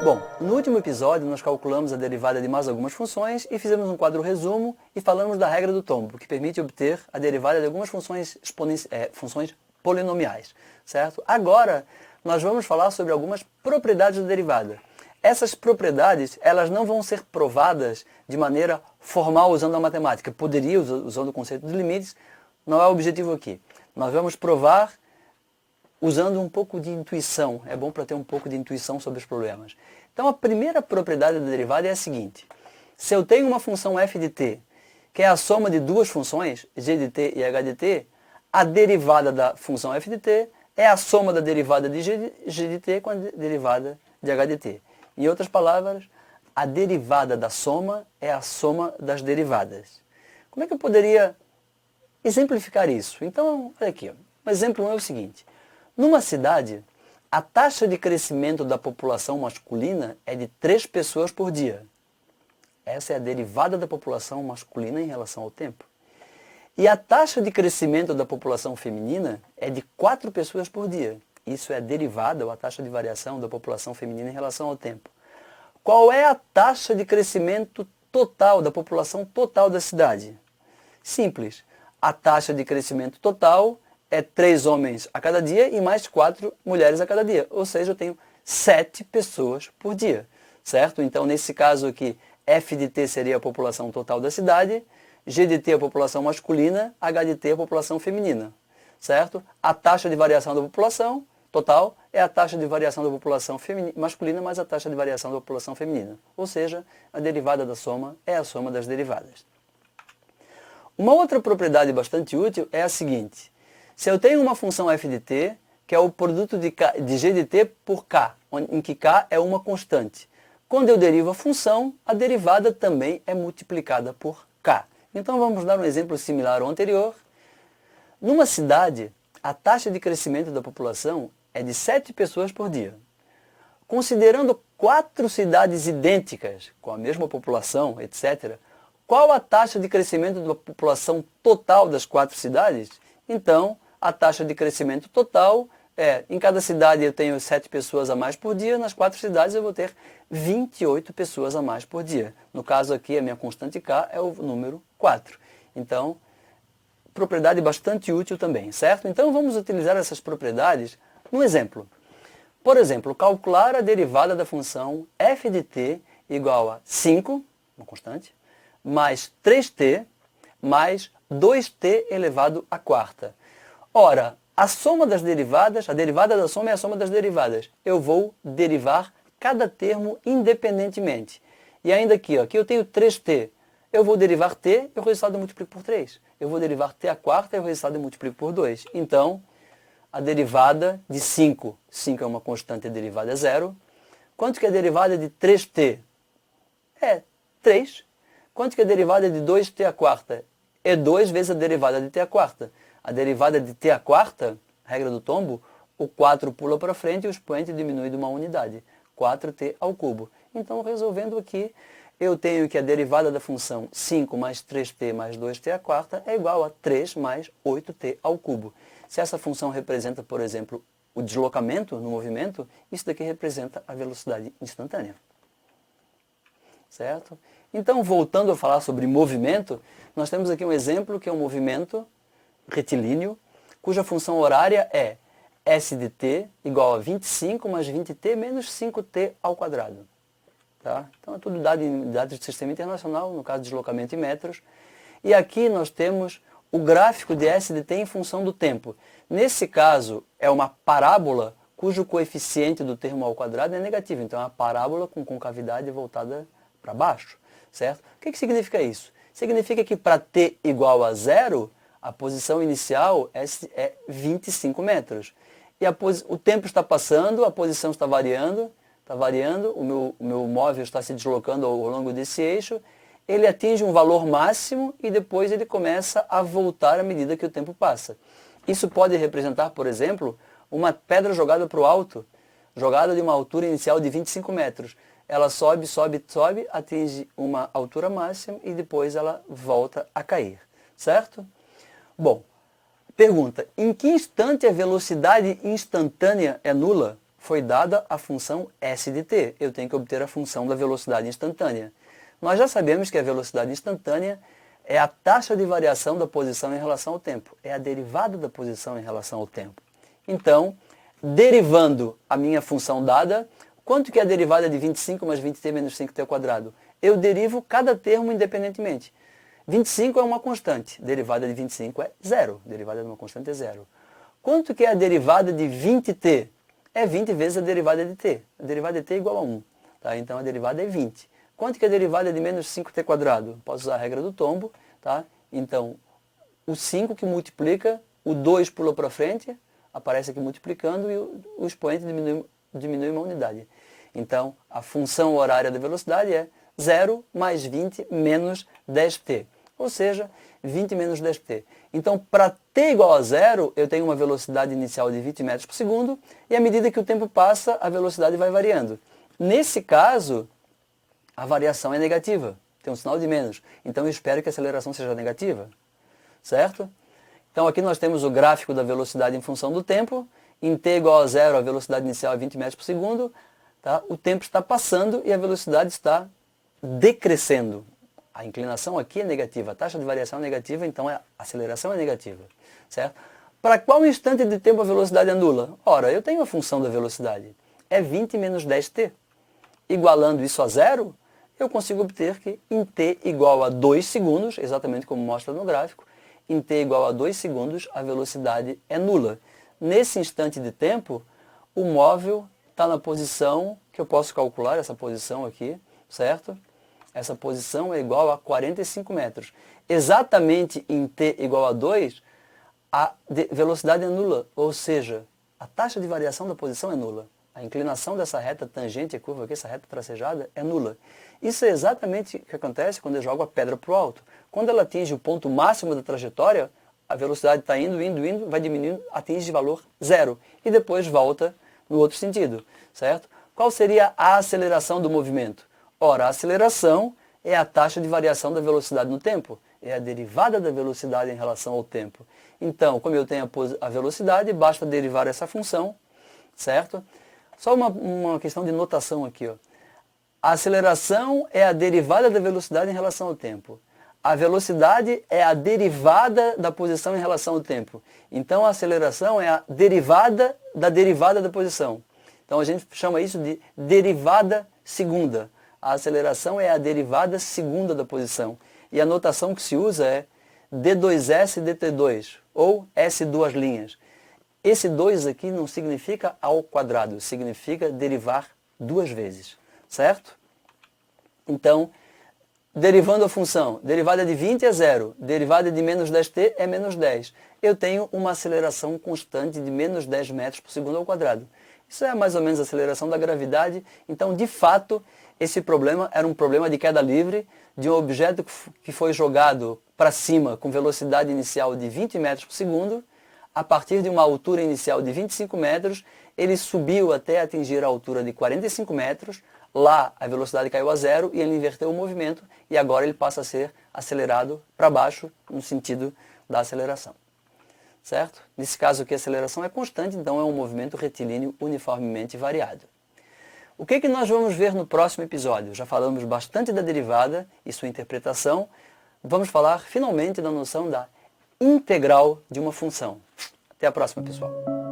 Bom, no último episódio nós calculamos a derivada de mais algumas funções e fizemos um quadro resumo e falamos da regra do tombo, que permite obter a derivada de algumas funções polinomiais, certo? Agora nós vamos falar sobre algumas propriedades da derivada. Essas propriedades, elas não vão ser provadas de maneira formal usando a matemática. Poderia, usando o conceito de limites, não é o objetivo aqui. Nós vamos provar usando um pouco de intuição. É bom para ter um pouco de intuição sobre os problemas. Então, a primeira propriedade da derivada é a seguinte. Se eu tenho uma função f de t, que é a soma de duas funções, g de t e h de t, a derivada da função f de t é a soma da derivada de g de t com a derivada de h de t. Em outras palavras, a derivada da soma é a soma das derivadas. Como é que eu poderia exemplificar isso? Então, olha aqui. Um exemplo é o seguinte. Numa cidade, a taxa de crescimento da população masculina é de 3 pessoas por dia. Essa é a derivada da população masculina em relação ao tempo. E a taxa de crescimento da população feminina é de 4 pessoas por dia. Isso é a derivada, ou a taxa de variação da população feminina em relação ao tempo. Qual é a taxa de crescimento total da população total da cidade? Simples. A taxa de crescimento total é 3 homens a cada dia e mais 4 mulheres a cada dia. Ou seja, eu tenho 7 pessoas por dia, certo? Então, nesse caso aqui, f de t seria a população total da cidade, g de t a população masculina, h de t a população feminina, certo? A taxa de variação da população total é a taxa de variação da população masculina mais a taxa de variação da população feminina. Ou seja, a derivada da soma é a soma das derivadas. Uma outra propriedade bastante útil é a seguinte. Se eu tenho uma função f de t, que é o produto de g de t por k, em que k é uma constante. Quando eu derivo a função, a derivada também é multiplicada por k. Então vamos dar um exemplo similar ao anterior. Numa cidade, a taxa de crescimento da população é de 7 pessoas por dia. Considerando 4 cidades idênticas, com a mesma população, etc., qual a taxa de crescimento da população total das 4 cidades? Então, a taxa de crescimento total é, em cada cidade eu tenho 7 pessoas a mais por dia, nas 4 cidades eu vou ter 28 pessoas a mais por dia. No caso aqui, a minha constante k é o número 4. Então, propriedade bastante útil também, certo? Então, vamos utilizar essas propriedades num exemplo. Por exemplo, calcular a derivada da função f de t igual a 5, uma constante, mais 3t, mais 2t elevado à quarta. Ora, a soma das derivadas, a derivada da soma é a soma das derivadas. Eu vou derivar cada termo independentemente. E ainda aqui, ó, aqui eu tenho 3t. Eu vou derivar t e o resultado eu multiplico por 3. Eu vou derivar t à quarta e o resultado eu multiplico por 2. Então, a derivada de 5. 5 é uma constante, a derivada é 0. Quanto que é a derivada de 3t? É 3. Quanto que é a derivada de 2t à quarta? É 2 vezes a derivada de t à quarta. A derivada de t à quarta, regra do tombo, o 4 pula para frente e o expoente diminui de uma unidade. 4t ao cubo. Então, resolvendo aqui, eu tenho que a derivada da função 5 mais 3t mais 2t à quarta é igual a 3 mais 8t ao cubo. Se essa função representa, por exemplo, o deslocamento no movimento, isso daqui representa a velocidade instantânea. Certo? Então, voltando a falar sobre movimento, nós temos aqui um exemplo que é um movimento retilíneo, cuja função horária é s de t igual a 25 mais 20t menos 5t ao quadrado. Tá? Então, é tudo dado em unidades de sistema internacional, no caso de deslocamento em metros. E aqui nós temos o gráfico de s de t em função do tempo. Nesse caso, é uma parábola cujo coeficiente do termo ao quadrado é negativo. Então, é uma parábola com concavidade voltada para baixo. Certo? O que significa isso? Significa que para t igual a 0, a posição inicial é 25 metros. E o tempo está passando, a posição está variando, o meu móvel está se deslocando ao longo desse eixo, ele atinge um valor máximo e depois ele começa a voltar à medida que o tempo passa. Isso pode representar, por exemplo, uma pedra jogada para o alto, jogada de uma altura inicial de 25 metros. Ela sobe, sobe, sobe, atinge uma altura máxima e depois ela volta a cair, certo? Bom, Pergunta, em que instante a velocidade instantânea é nula? Foi dada a função s de t. Eu tenho que obter a função da velocidade instantânea. Nós já sabemos que a velocidade instantânea é a taxa de variação da posição em relação ao tempo. É a derivada da posição em relação ao tempo. Então, derivando a minha função dada, quanto que é a derivada de 25 mais 20t menos 5t ao quadrado? Eu derivo cada termo independentemente. 25 é uma constante, derivada de 25 é zero. Derivada de uma constante é zero. Quanto que é a derivada de 20t? É 20 vezes a derivada de t. A derivada de t é igual a 1. Tá? Então a derivada é 20. Quanto que é a derivada de menos 5t quadrado? Posso usar a regra do tombo. Tá? Então, o 5 que multiplica, o 2 pula para frente, aparece aqui multiplicando e o expoente diminui uma unidade. Então, a função horária da velocidade é 0 mais 20 menos 10t. Ou seja, 20 menos 10t. Então, para t igual a zero, eu tenho uma velocidade inicial de 20 metros por segundo, e à medida que o tempo passa, a velocidade vai variando. Nesse caso, a variação é negativa, tem um sinal de menos. Então, eu espero que a aceleração seja negativa, certo? Então, aqui nós temos o gráfico da velocidade em função do tempo. Em t igual a zero, a velocidade inicial é 20 metros por segundo. Tá? O tempo está passando e a velocidade está decrescendo. A inclinação aqui é negativa, a taxa de variação é negativa, então a aceleração é negativa, certo? Para qual instante de tempo a velocidade é nula? Ora, eu tenho a função da velocidade, é 20 menos 10t. Igualando isso a zero, eu consigo obter que em t igual a 2 segundos, exatamente como mostra no gráfico, em t igual a 2 segundos, a velocidade é nula. Nesse instante de tempo, o móvel está na posição, que eu posso calcular essa posição aqui, certo? Essa posição é igual a 45 metros. Exatamente em t igual a 2, a velocidade é nula, ou seja, a taxa de variação da posição é nula. A inclinação dessa reta tangente à curva aqui, essa reta tracejada, é nula. Isso é exatamente o que acontece quando eu jogo a pedra para o alto. Quando ela atinge o ponto máximo da trajetória, a velocidade está indo, vai diminuindo, atinge valor zero. E depois volta no outro sentido, certo? Qual seria a aceleração do movimento? Ora, a aceleração é a taxa de variação da velocidade no tempo. É a derivada da velocidade em relação ao tempo. Então, como eu tenho a velocidade, basta derivar essa função, certo? Só uma questão de notação aqui. Ó. A aceleração é a derivada da velocidade em relação ao tempo. A velocidade é a derivada da posição em relação ao tempo. Então, a aceleração é a derivada da posição. Então, a gente chama isso de derivada segunda. A aceleração é a derivada segunda da posição. E a notação que se usa é d2s dt2, ou s duas linhas. Esse 2 aqui não significa ao quadrado, significa derivar duas vezes, certo? Então, derivando a função, derivada de 20 é zero, derivada de menos 10t é menos 10. Eu tenho uma aceleração constante de menos 10 metros por segundo ao quadrado. Isso é mais ou menos a aceleração da gravidade. Então, de fato, esse problema era um problema de queda livre de um objeto que foi jogado para cima com velocidade inicial de 20 metros por segundo. A partir de uma altura inicial de 25 metros, ele subiu até atingir a altura de 45 metros. Lá a velocidade caiu a zero e ele inverteu o movimento e agora ele passa a ser acelerado para baixo no sentido da aceleração. Certo? Nesse caso aqui a aceleração é constante, então é um movimento retilíneo uniformemente variado. O que nós vamos ver no próximo episódio? Já falamos bastante da derivada e sua interpretação. Vamos falar finalmente da noção da integral de uma função. Até a próxima, pessoal.